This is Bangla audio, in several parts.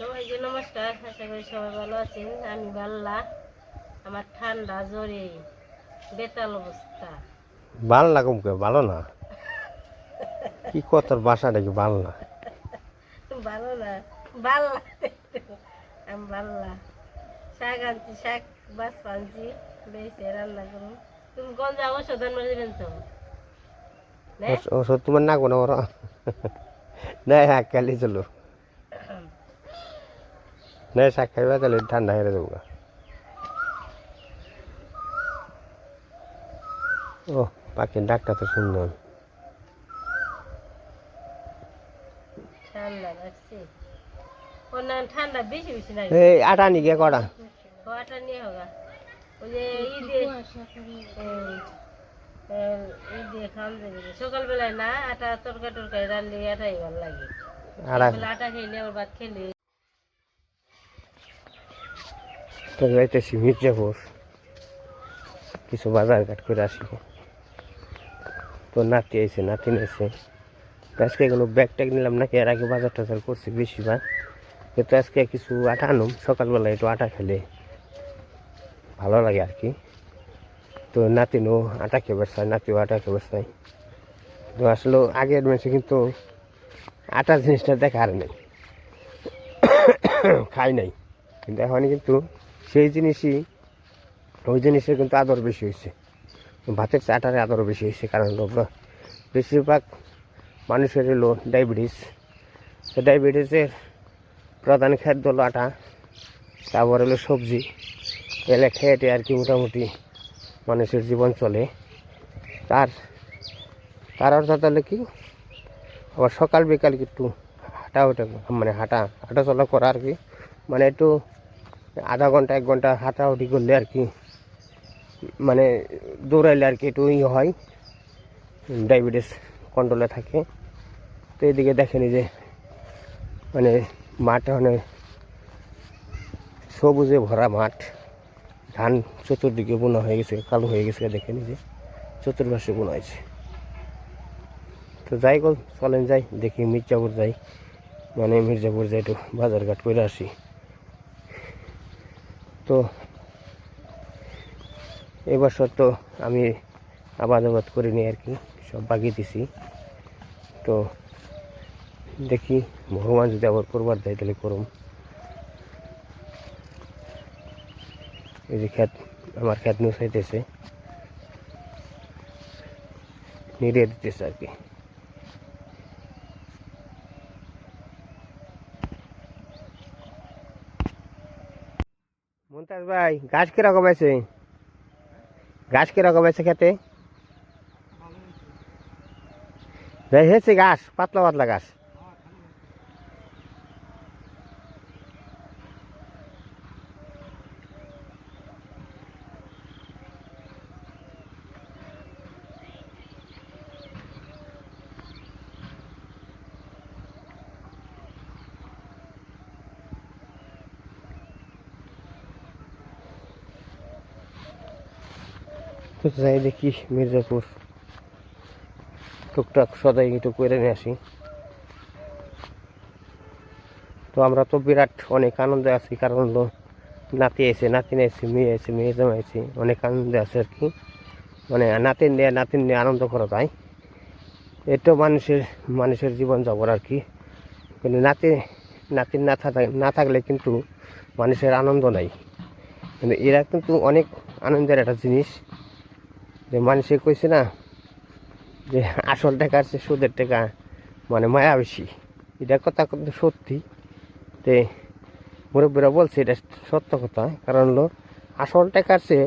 সবাইকে নমস্কার, আশা করি সবাই ভালো আছেন। আমি বাল্লা, আমার ঠান্ডা জ্বরে বেতাল অবস্থা। ভালো না কমকে ভালো না কি কথার বাসা নাকি ভালো না ভালো না, বাল্লা আমি বাল্লা। শাক আনছি, শাক বাস আনছি, বেশি রান্না করুন। তুমি গঞ্জা ওষুধ আনবার দিবেন তো নে? ওষুধ তোমার না কোনো ওরা না শাক খালি চলো না শাক খাইবা তাহলে ঠান্ডা হেরে দেবো ও পাখির ডাকটা তো সুন্দর ঠান্ডা লাগছে, না ঠান্ডা বেশি বেশি লাগে। এই আটা নি গে কটা খাওয়াটা নিয়ে হোগা, ওই যে ঈদে ঈদে খাওয়ান যাবে সকালবেলায় না, আটা তরকারি রান্না আটাই ভালো লাগে। আটা আটা খেলে আবার ভাত খেলে তো যাইতেছি মির্জাপুর কিছু বাজার ঘাট করে আসি তো নাতি আইছে নাতি নিয়েছে আজকে কোনো ব্যাগ ট্যাগ নিলাম নাকি এর আগে বাজার টাজার করছি বেশিরভাগ কিন্তু আজকে কিছু আটা আনুম সকালবেলা একটু আটা খেলে ভালো লাগে আর কি তো নাতিনও আটা খেয়ে চায় নাতিও আটা খেয়ে চায় তো আসলে আগের মেসে কিন্তু আটা জিনিসটা দেখা আর নেই খাই নাই কিন্তু এখন কিন্তু সেই জিনিসই ওই জিনিসের কিন্তু আদর বেশি হয়েছে ভাতের চেয়ে আটার আদর বেশি হয়েছে কারণ বেশিরভাগ মানুষের হলো ডায়াবেটিস তো ডায়াবেটিসের প্রধান খাদ্য হলো আটা তারপর হলো সবজি এলে খেয়ে আর কি মোটামুটি মানুষের জীবন চলে তার তার অর্থাৎ হলে কি আবার সকাল বিকাল একটু হাঁটা মানে হাঁটা চলা করা আর কি মানে একটু আধা ঘন্টা 1 ঘন্টা হাঁটাহুটি করলে আর কি মানে দৌড়াইলে আর কি একটু হয় ডায়াবেটিস কন্ট্রোলে থাকে তো এদিকে দেখেনি যে মানে মাঠ মানে সবুজে ভরা মাঠ ধান চতুর্দিকে বোনা হয়ে গেছে কালো হয়ে গেছে দেখেনি যে চতুর্পাশে বোনা হয়েছে তো যাই গো চলেন যাই দেখি মির্জাপুর যাই মানে মির্জাপুর যাই একটু বাজার ঘাট করে আসি তো এবছর তো আমি আবাদ করিনি আর কি সব বাগিয়ে দিছি তো দেখি ভগবান যদি আবার করবার দেয় তাহলে করুম এই যে ক্ষেত আমার ক্ষেত নুসাইতেছে নিড়িয়ে দিতেছে আর কি মুমতাজ ভাই গাছ কিরকম আছে গাছ কিরকম আছে খেতে যাই হয়েছে ঘাস পাতলা পাতলা ঘাস তো যাই দেখি মির্জাপুর টুকটাক সদাই একটু করে নিয়ে আসি তো আমরা তো বিরাট অনেক আনন্দে আছি কারণ হলো নাতি এসে নাতিন এসে মেয়ে জমাইছি অনেক আনন্দে আছে আর কি মানে নাতিন নিয়ে আনন্দ করা যায় এটাও মানুষের জীবন যাবর আর কি কিন্তু নাতিন না থাকলে কিন্তু মানুষের আনন্দ নাই কিন্তু এরা কিন্তু অনেক আনন্দের একটা জিনিস যে মানুষে কইছে না যে আসল টাকার চেয়ে সুদের টাকা মানে মায়া বেশি এটা কথা কিন্তু সত্যি তে মুরব্বীরা বলছে এটা সত্য কথা কারণ হলো আসল টাকার চেয়ে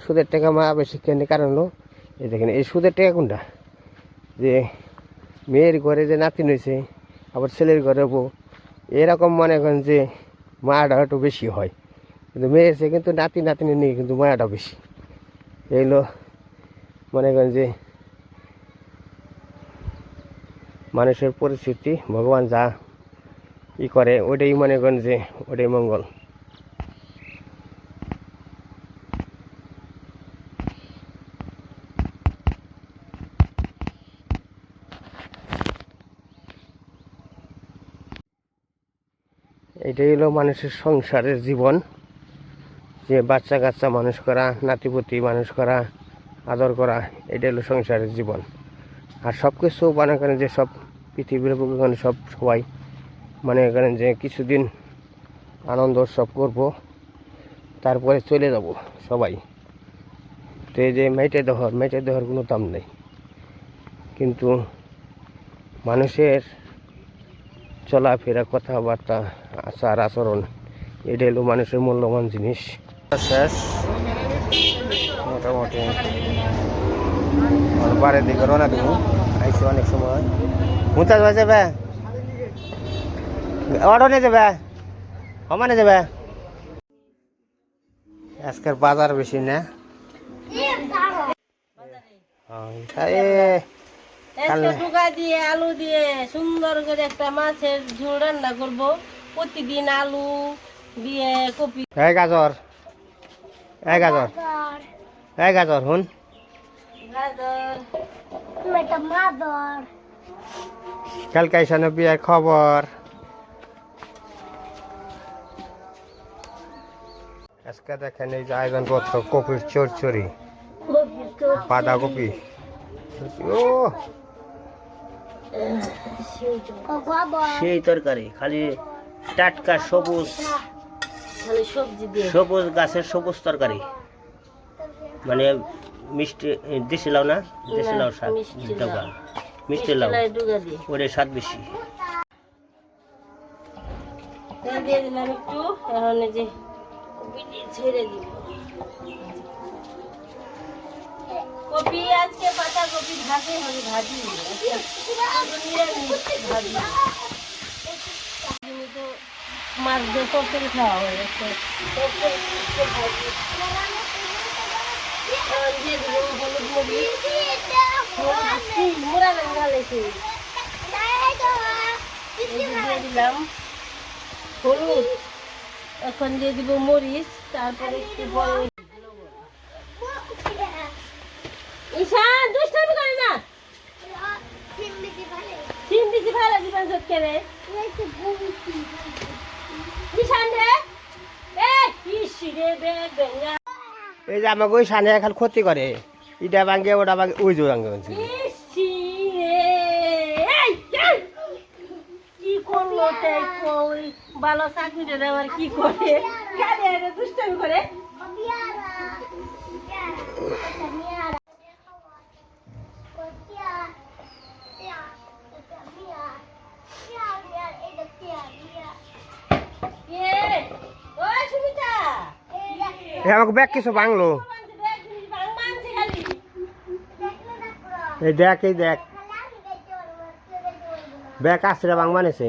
সুদের টাকা মায়া বেশি কেন কারণ হলো এই দেখেন এই সুদের টাকা কোনটা যে মেয়ের ঘরে যে নাতিন হয়েছে আবার ছেলের ঘরে বউ এরকম মনে করেন যে মায়াটা একটু বেশি হয় কিন্তু মেয়ের চেয়ে কিন্তু নাতিনি নিয়ে কিন্তু মায়াটা বেশি এইগুলো মনে করেন যে মানুষের পরিস্থিতি ভগবান যা করে ওইটাই মনে করেন যে ওটাই মঙ্গল এটাই হলো মানুষের সংসারের জীবন, যে বাচ্চা কাচ্চা মানুষ করা, নাতিপুতি মানুষ করা, আদর করা, এটা হলো সংসারের জীবন। আর সব কিছু মনে করেন যে সব পৃথিবীর বুকে সব সবাই মনে করেন যে কিছুদিন আনন্দ উৎসব করবো, তারপরে চলে যাব সবাই। তো এই যে মেটে দেওয়ার কোনো দাম নেই, কিন্তু মানুষের চলাফেরা, কথাবার্তা, আচার আচরণ, এটা হলো মানুষের মূল্যবান জিনিস। শেষ মোটামুটি বাড়ির দিকে রওনা দেবো, আইসি অনেক সময়। মুতাজ ভাই যাবে, অটো নিয়ে যাবে, সমানে যাবে। আজকের বাজার বেশি না, টুকা দিয়ে আলু দিয়ে সুন্দর করে একটা মাছের ঝোল রান্না করবো। প্রতিদিন আলু দিয়ে কপি, গাজর হুন গাজর, কালকে আইসানো বিয়ের খবর। আজকে দেখেন এই যে আয়োজনপত্র, কপির চচ্চড়ি, বাঁধাকপি, ও সেই তরকারি, খালি টাটকা সবুজ সবজি দিয়ে সবুজ গাছের সবুজ তরকারি, মানে মিষ্টি দেশি লাউ না, দেশি লাউ শাক, মিষ্টি লাউ, ওরে স্বাদ বেশি। তেল দিয়ে দিলাম একটু, এখন এই যে কপি দিয়ে ছেড়ে দিব। কপি আজকে পাতা কপি ভাজি হবে, ভাজি ভাজি তো মাছ দিয়ে তরকারি খাওয়া হয়ে গেছে। দিয়ে দিব হলুদ মরিচ, মুড়া ঢালেছি, দিয়ে দিলাম হলুদ, এখন দিয়ে দিব মরিচ, তারপরে একটু বড় ঈশান দুষ্টামি করে না, সিম দিছি ভালো দিবেন সব করে ঈশান রে, ইসি রে বেগ বেঙ্গা, এই যে আমাকে ওই সানে খালি ক্ষতি করে, ইটা ভাঙ্গে ওটা ভাঙ্গে, ওই যে ভাঙ্গে ইসি রে, কি করলো তাই কই, ভালো চাকরি রে আবার কি করে, গাড়ি আরে দুষ্টামি করে। আমাকে ব্যাগ কিছু ভাঙলো, এই দেখ, এই দেখ ব্যাগ আসছে ভাঙ মানেছে।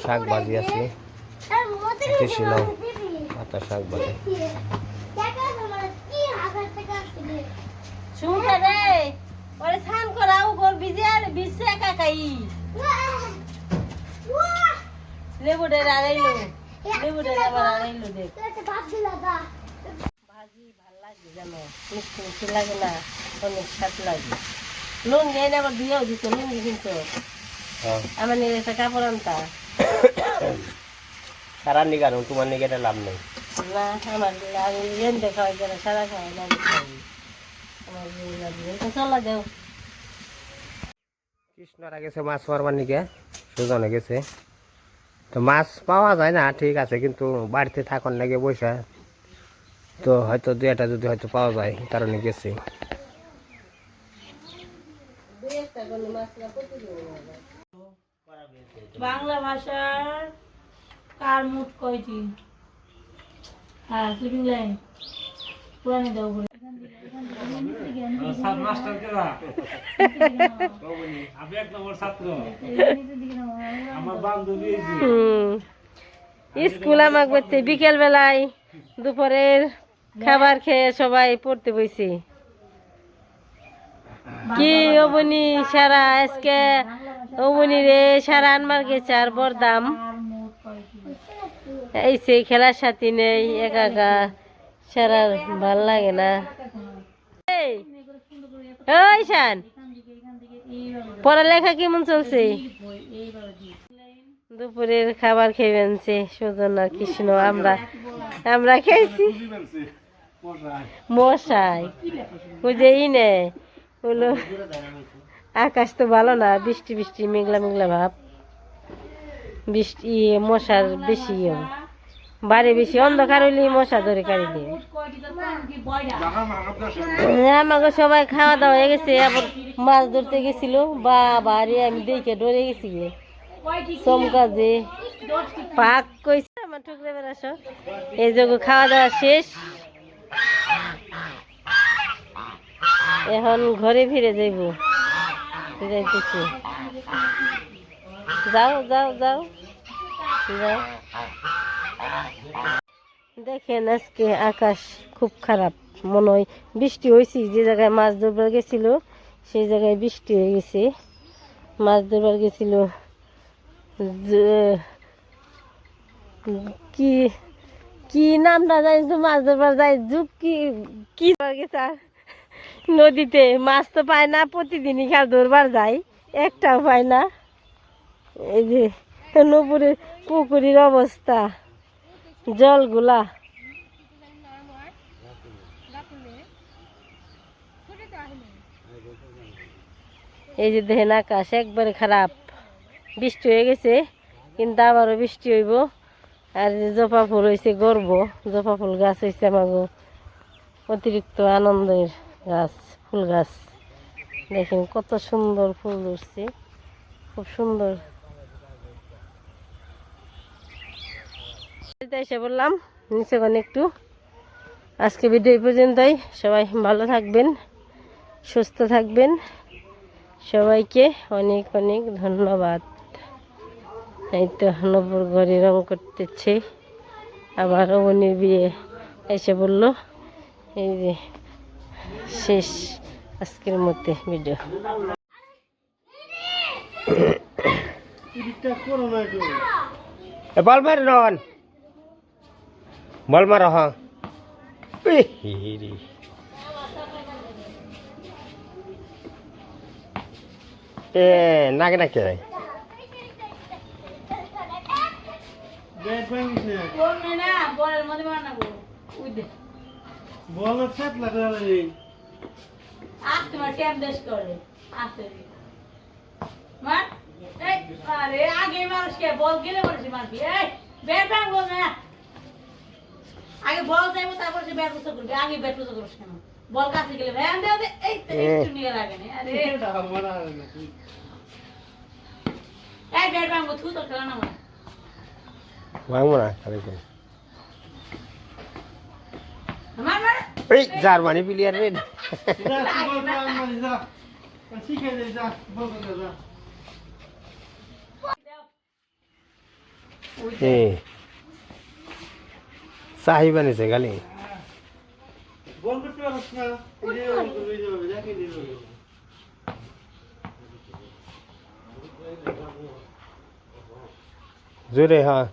শাক ভাজি আছে, দেশি লাউ পাতা শাক ভাজি। শুনতে রে, ওরে স্নান করাও গোল ভিজে আর ভিজছে কাকাই, লেবু ডের আড়াইলো, লেবু ডের আবার আড়াইলো দেখ। ভাজি ভাল লাগে জানো, মিষ্টি মিষ্টি লাগে না, অনেক স্বাদ লাগে। লুঙ্গি এনে আবার দিয়েও দিছো, লুঙ্গি কিনছো, আমার নিয়ে একটা কাপড় আনতা। সারা নিগানো তোমার নিগে এটা লাভ নেই না, আমার আমি রেন্দে খাওয়াই গেলে সারা খাওয়াই না, আমার চলা যাও। কৃষ্ণরা গেছে মাছ মারবার নিগে, সুজনে গেছে, তো মাছ পাওয়া যায় না ঠিক আছে, কিন্তু বাড়িতে থাকুন লাগে বসে, তো হয়তো দু একটা যদি হয়তো পাওয়া যায়, কারণে গেছে। বাংলা ভাষার কার মুঠ কয়টি? হ্যাঁ, শুটিং লাইন পুরানি দাও বলে মাস্টার কেরা আমি 1 নম্বর ছাত্র আমার বান্ধবী এই যে। স্কুল আমাকে বলতে বিকেল বেলায় দুপুরের খাবার খেয়ে সবাই পড়তে বইছি। কি অবনি সারা আজকে অবনি রে সারা আনবার গেছে আর বরদাম এই সেই খেলার সাথী নেই একা একা সারা ভাল লাগে না। এই ওই শান পড়ালেখা কেমন চলছে? দুপুরের খাবার খেয়ে আনছে সুজন আর কৃষ্ণ, আমরা খেয়েছি মশাই বুঝেই নে হলো। আকাশ তো ভালো না, বৃষ্টি বৃষ্টি মেঘলা মেঘলা ভাব, বৃষ্টি মশার বেশি বাড়ি বেশি অন্ধকার হইলে মশা ধরে কাড়ি দিয়ে। আমাকে সবাই খাওয়া দাওয়া হয়ে গেছে, আবার মাছ ধরতে গেছিল বাবারে আমি দেখে ডরে গেছি গে চমকা যে পাক কইছে আমার ঠুকরে বেড়াস। এই যোগ খাওয়া দাওয়া শেষ, এখন ঘরে ফিরে যাইব যাইতেছি। যাও যাও যাও যাও। দেখেন আজকে আকাশ খুব খারাপ, মনে হয় বৃষ্টি হয়েছে। যে জায়গায় মাছ ধরবার গেছিল সেই জায়গায় বৃষ্টি হয়ে গেছে। মাছ ধরবার গেছিল কি কি নামটা জানি তো, মাছ ধরবার যাই যুগ কি কি গেছে নদীতে মাছ তো পায় না, প্রতিদিনই খাল ধরবার যায় একটাও পায় না। এই যে নপুরের পুকুরের অবস্থা, জলগুলা এই যে দেখেন আকাশ একবারে খারাপ। বৃষ্টি হয়ে গেছে কিন্তু আবারও বৃষ্টি হইব। আর যে জবা ফুল হয়েছে গর্ব, জবা ফুল গাছ হয়েছে আমাগো অতিরিক্ত আনন্দের গাছ, ফুল গাছ। দেখেন কত সুন্দর ফুল ধরছে, খুব সুন্দর। এসে বললাম নিচে একটু। আজকে ভিডিও এই পর্যন্তই। সবাই ভালো থাকবেন, সুস্থ থাকবেন। সবাইকে অনেক অনেক ধন্যবাদ। এই তো নবর ঘরে রং করতেছে, আবার অবনির বিয়ে এসে বলল। এই যে শেষ আজকের মধ্যে ভিডিও। বল মার রন, বল মার হ্যাঁ। এ নাকে নাকে আগে মানুষকে বল গেলে বলছি মারবি, ব্যাট ব্যাং বল না, আগে বল যাইব তারপর যে ব্যাট উঁচু করবি, আগে ব্যাট উঁচু করিস কেন? বল কাছে গেলে ভ্যান দেও দে, এই তো একটু নিয়ে লাগে না। আরে এই ব্যাট ব্যাং থু তো খেলা না ভাঙবো না খালি মার মার। এই জার্মানি প্লেয়ার রে। সাহি বানিয়েছে গালি। জোরে হ্যাঁ।